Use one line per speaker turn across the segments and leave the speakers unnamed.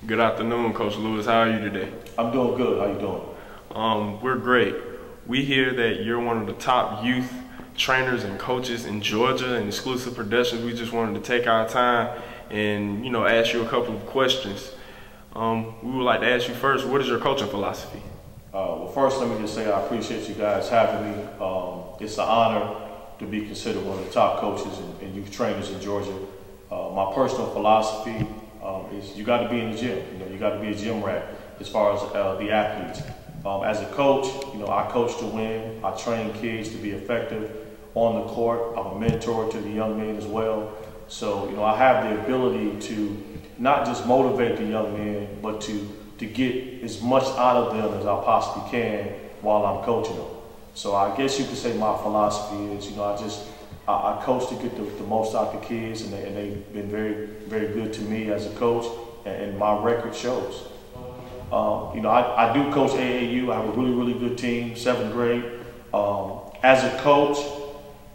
Good afternoon, Coach Lewis. How are you today?
I'm doing good. How you doing?
We're great. We hear that you're one of the top youth trainers and coaches in Georgia and Exclusive Productions. We just wanted to take our time and, ask you a couple of questions. We would like to ask you first, what is your coaching philosophy?
Well, first, let me just say I appreciate you guys having me. It's an honor to be considered one of the top coaches and youth trainers in Georgia. My personal philosophy is you got to be in the gym. You got to be a gym rat as far as the athletes. As a coach, I coach to win. I train kids to be effective on the court. I'm a mentor to the young men as well. So, I have the ability to not just motivate the young men, but to get as much out of them as I possibly can while I'm coaching them. So I guess you could say my philosophy is, I coach to get the most out of the kids, and they've been very, very good to me as a coach, and my record shows. I do coach AAU. I have a really, really good team, 7th grade. As a coach,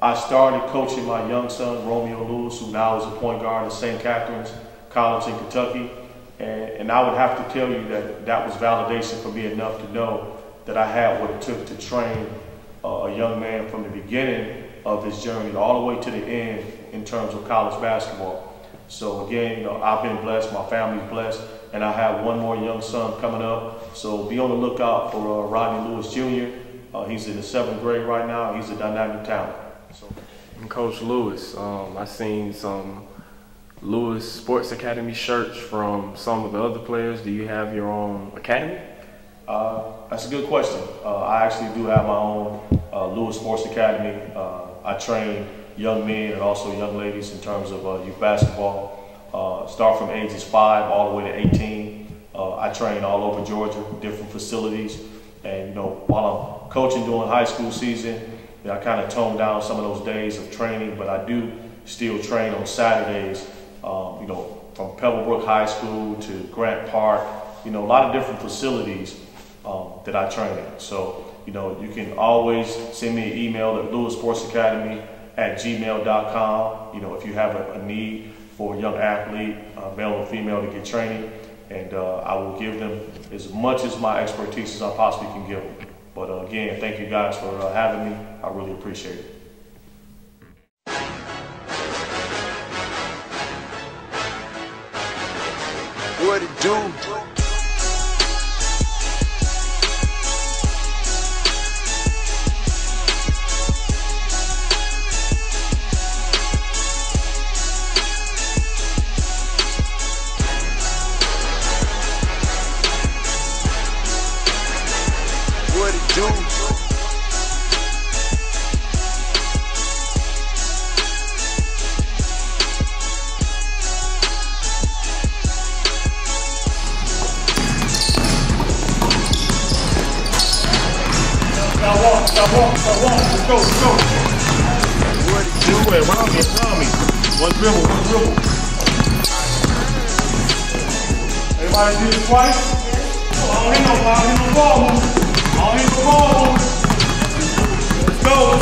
I started coaching my young son, Romeo Lewis, who now is a point guard at St. Catherine's College in Kentucky. And I would have to tell you that was validation for me enough to know that I had what it took to train a young man from the beginning of this journey all the way to the end in terms of college basketball. So again, I've been blessed, my family's blessed, and I have one more young son coming up. So be on the lookout for Rodney Lewis Jr. He's in the 7th grade right now. He's a dynamic talent.
And Coach Lewis, I seen some Lewis Sports Academy shirts from some of the other players. Do you have your own academy?
That's a good question. I actually do have my own Lewis Sports Academy. I train young men and also young ladies in terms of youth basketball. Start from ages 5 all the way to 18. I train all over Georgia, different facilities. And while I'm coaching during high school season, I kind of toned down some of those days of training, but I do still train on Saturdays. From Pebblebrook High School to Grant Park, a lot of different facilities that I train in. So, you can always send me an email at lewissportsacademy@gmail.com. If you have a need for a young athlete, male or female, to get training, and I will give them as much as my expertise as I possibly can give them. But again, thank you guys for having me. I really appreciate it.
What it do? What it do?
Let's go.
What it do?
Around me. One dribble. Everybody do this twice? I don't hit no ball movement. Let's go.